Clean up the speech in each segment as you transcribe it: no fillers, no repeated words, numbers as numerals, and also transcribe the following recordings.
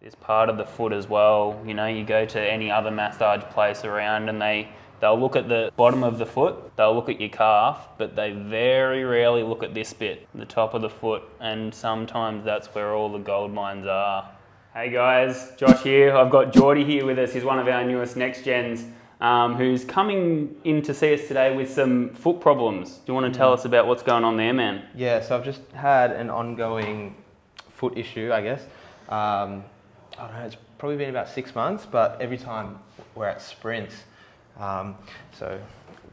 This part of the foot as well. You know, you go to any other massage place around and they'll look at the bottom of the foot, they'll look at your calf, but they very rarely look at this bit, the top of the foot, and sometimes that's where all the gold mines are. Hey guys, Josh here. I've got Geordie here with us. He's one of our newest next gens, who's coming in to see us today with some foot problems. Do you want to tell us about what's going on there, man? Yeah, so I've just had an ongoing foot issue, I guess. I don't know, it's probably been about 6 months, but every time we're at sprints, so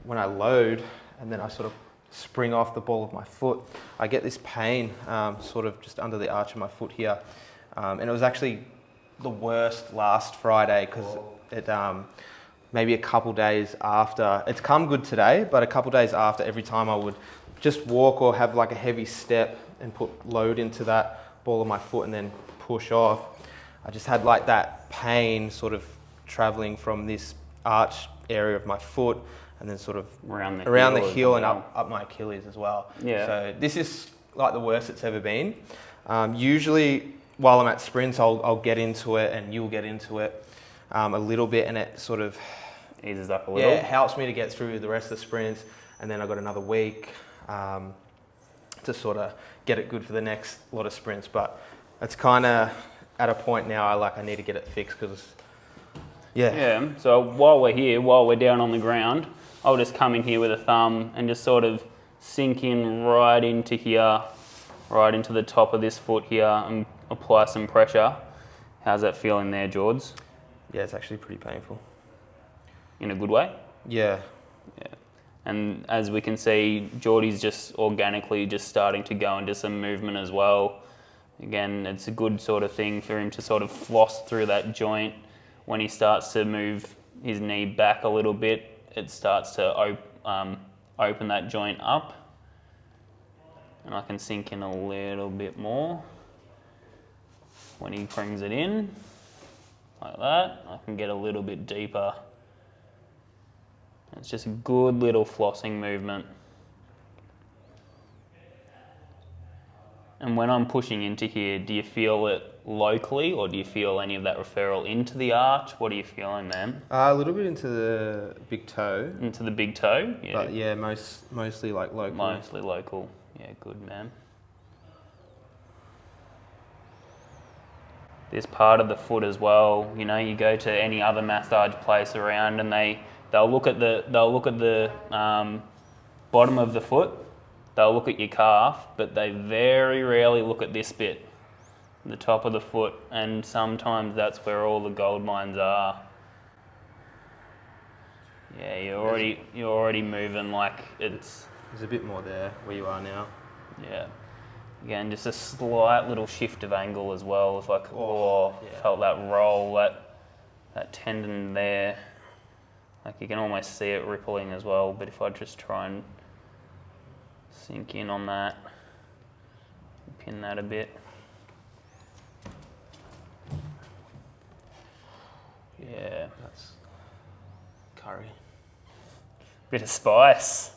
when I load and then I sort of spring off the ball of my foot, I get this pain sort of just under the arch of my foot here. And it was actually the worst last Friday because it maybe a couple days after, it's come good today, but a couple days after, every time I would just walk or have like a heavy step and put load into that ball of my foot and then push off, I just had like that pain sort of traveling from this arch area of my foot and then sort of around the heel and up my Achilles as well. Yeah. So this is like the worst it's ever been. Usually while I'm at sprints, I'll get into it and you'll get into it a little bit, and it sort of eases up a little. Yeah, it helps me to get through the rest of the sprints, and then I've got another week to sort of get it good for the next lot of sprints. But it's kind of at a point now I need to get it fixed because Yeah, so while we're down on the ground, I'll just come in here with a thumb and just sort of sink in right into here, right into the top of this foot here and apply some pressure. How's that feeling there, George? Yeah, it's actually pretty painful. In a good way? Yeah. Yeah. And as we can see, Geordie's just organically just starting to go into some movement as well. Again, it's a good sort of thing for him to sort of floss through that joint. When he starts to move his knee back a little bit, it starts to open that joint up. And I can sink in a little bit more. When he brings it in, like that, I can get a little bit deeper. It's just a good little flossing movement. And when I'm pushing into here, do you feel it locally or do you feel any of that referral into the arch? What are you feeling, man? A little bit into the big toe. Into the big toe? Yeah. But yeah, mostly like local. Mostly local. Yeah, good, man. This part of the foot as well, you know, you go to any other massage place around and they'll look at the bottom of the foot, they'll look at your calf, but they very rarely look at this bit, the top of the foot, and sometimes that's where all the gold mines are. Yeah, you're already moving like it's... There's a bit more there where you are now. Yeah. Again, just a slight little shift of angle as well. If I felt that roll, that tendon there. Like you can almost see it rippling as well, but if I just try and sink in on that, pin that a bit. Yeah. That's curry. Bit of spice.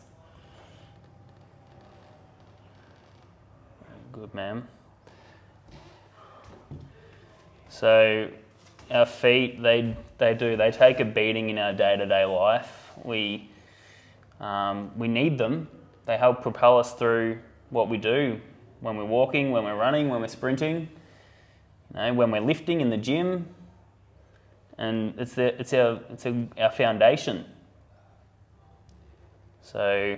Good, man. So our feet, they take a beating in our day-to-day life. We need them. They help propel us through what we do when we're walking, when we're running, when we're sprinting, you know, when we're lifting in the gym. And it's our foundation. So,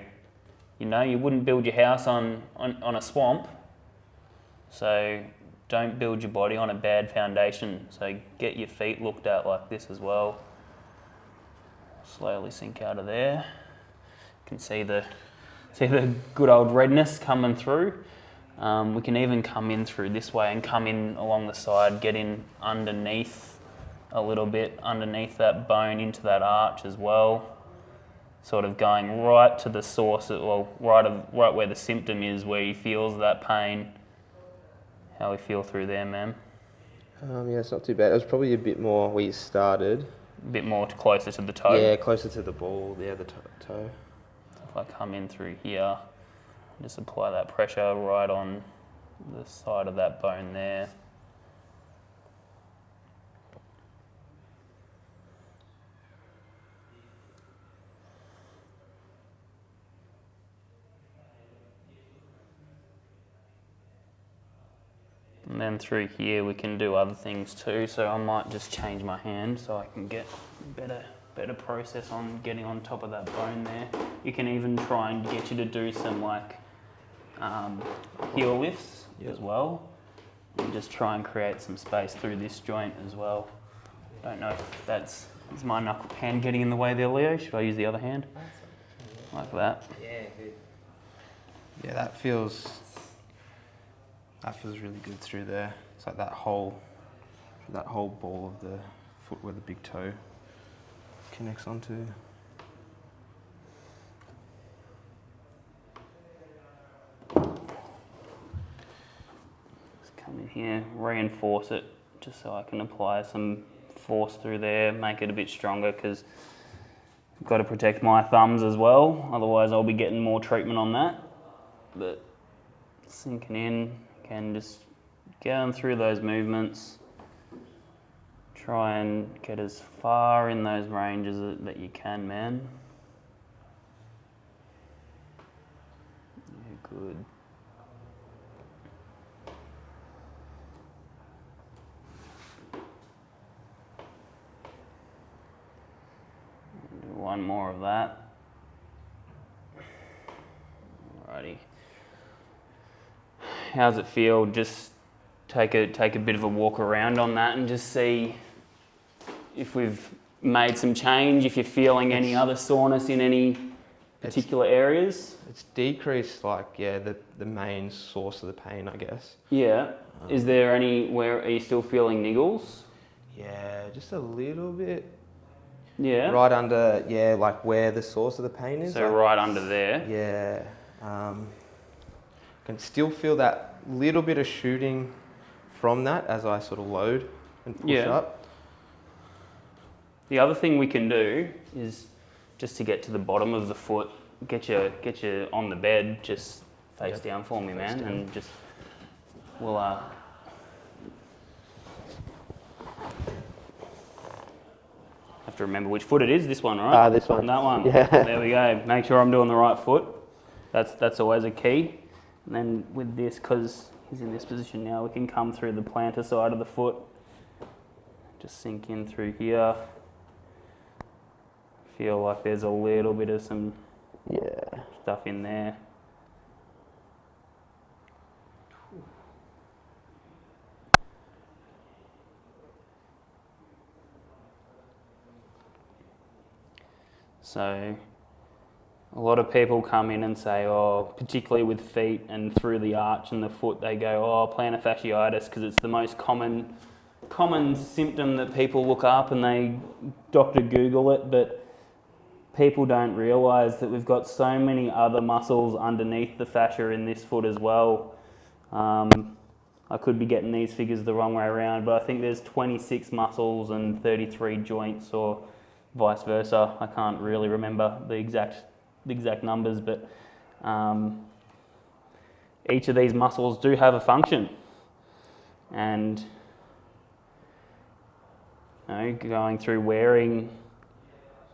you know, you wouldn't build your house on a swamp. So don't build your body on a bad foundation. So get your feet looked at like this as well. Slowly sink out of there. You can see the good old redness coming through. We can even come in through this way and come in along the side, get in underneath a little bit, underneath that bone into that arch as well. Sort of going right to the source, right where the symptom is, where he feels that pain. How we feel through there, man? Yeah, it's not too bad. It was probably a bit more where you started. A bit more closer to the toe? Yeah, closer to the ball, the toe. If I come in through here, just apply that pressure right on the side of that bone there. And then through here we can do other things too. So I might just change my hand so I can get better process on getting on top of that bone there. You can even try and get you to do some like heel lifts as well. And just try and create some space through this joint as well. Don't know if is my knuckle hand getting in the way there, Leo? Should I use the other hand? Like that. Yeah, good. Yeah, that feels really good through there. It's like that whole ball of the foot where the big toe connects onto. Just come in here, reinforce it, just so I can apply some force through there, make it a bit stronger, because I've got to protect my thumbs as well, otherwise I'll be getting more treatment on that. But sinking in, again, just going through those movements, try and get as far in those ranges that you can, man. Yeah, good. Do one more of that. Alrighty. How's it feel? Just take a bit of a walk around on that and just see if we've made some change, if you're feeling any other soreness in any particular areas. It's decreased, like, the main source of the pain, I guess. Yeah. Is there are you still feeling niggles? Yeah, just a little bit. Yeah. Right under, like where the source of the pain is. So like, right under there. Yeah. Can still feel that little bit of shooting from that as I sort of load and push up. The other thing we can do is just to get to the bottom of the foot, get you on the bed, just face down for me, man, and just we'll have to remember which foot it is. This one, right? This one. That one. Yeah. There we go. Make sure I'm doing the right foot. That's always a key. And then with this, because he's in this position now, we can come through the plantar side of the foot. Just sink in through here. Feel like there's a little bit of some stuff in there. So a lot of people come in and say, particularly with feet and through the arch and the foot, they go, plantar fasciitis, because it's the most common symptom that people look up and they Dr. Google it, but people don't realise that we've got so many other muscles underneath the fascia in this foot as well. I could be getting these figures the wrong way around, but I think there's 26 muscles and 33 joints, or vice versa. I can't really remember the exact numbers, but each of these muscles do have a function. And going through wearing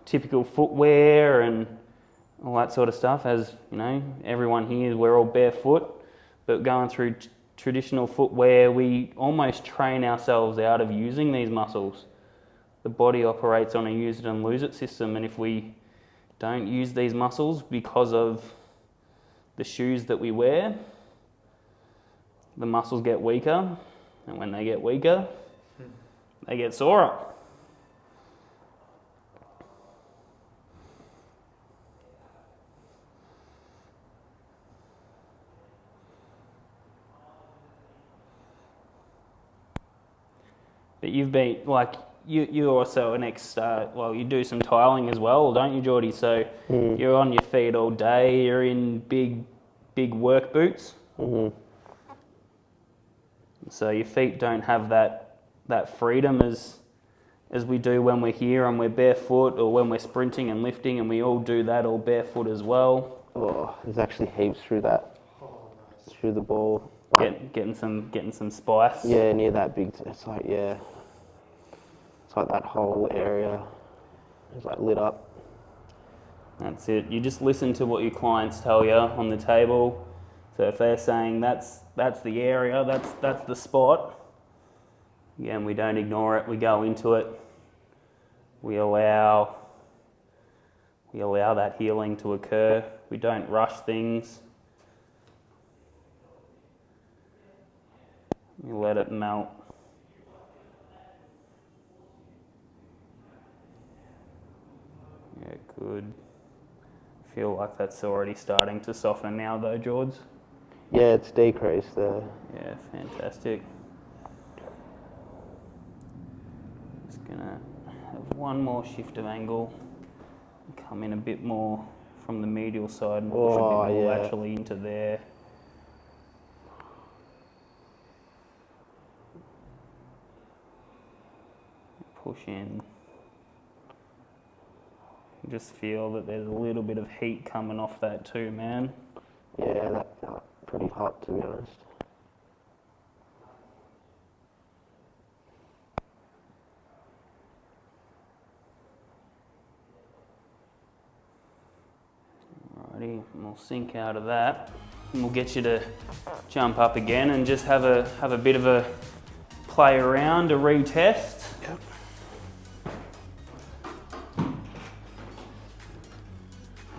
typical footwear and all that sort of stuff, as everyone here, we're all barefoot, but going through traditional footwear, we almost train ourselves out of using these muscles. The body operates on a use it and lose it system, and if we don't use these muscles because of the shoes that we wear, the muscles get weaker, and when they get weaker, they get sorer. But you've been, you're also an you do some tiling as well, don't you, Geordie? So you're on your feet all day, you're in big work boots. Mm-hmm. So your feet don't have that freedom as we do when we're here and we're barefoot, or when we're sprinting and lifting, and we all do that all barefoot as well. Oh, there's actually heaps through that, through the ball. Getting some spice. Yeah, near that big. It's like that whole area is like lit up. That's it. You just listen to what your clients tell you on the table. So if they're saying that's the area, that's the spot, again, we don't ignore it, we go into it, we allow that healing to occur, we don't rush things, we let it melt. Yeah, good. Feel like that's already starting to soften now though, George. Yeah, it's decreased there. Yeah, fantastic. Just gonna have one more shift of angle. Come in a bit more from the medial side and push a bit more laterally into there. Push in. Just feel that there's a little bit of heat coming off that too, man. Yeah, that felt pretty hot, to be honest. Alrighty, we'll sink out of that, and we'll get you to jump up again and just have a bit of a play around, a retest. Yep.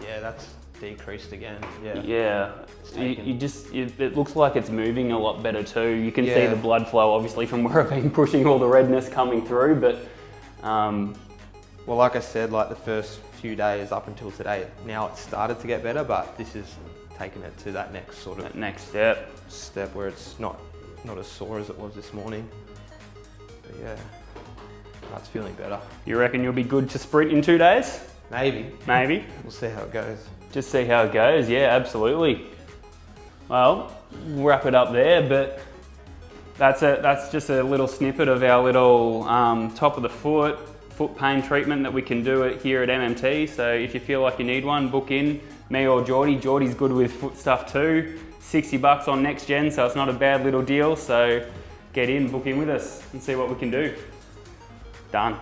Yeah, that's decreased again. Yeah. Yeah, it looks like it's moving a lot better too. You can see Yeah. the blood flow obviously from where I've been pushing all the redness coming through, but Well, like I said, like the first few days up until today, now it's started to get better, but this is taking it to that next sort that of next step. step where it's not as sore as it was this morning. But yeah, that's feeling better. You reckon you'll be good to sprint in 2 days? Maybe. Maybe. We'll see how it goes. Just see how it goes. Yeah, absolutely. Well, we'll wrap it up there, but that's just a little snippet of our little top of the foot pain treatment that we can do it here at MMT. So if you feel like you need one, book in me or Geordie. Geordie's good with foot stuff too. $60 on Next Gen, so it's not a bad little deal. So get in, book in with us and see what we can do. Done.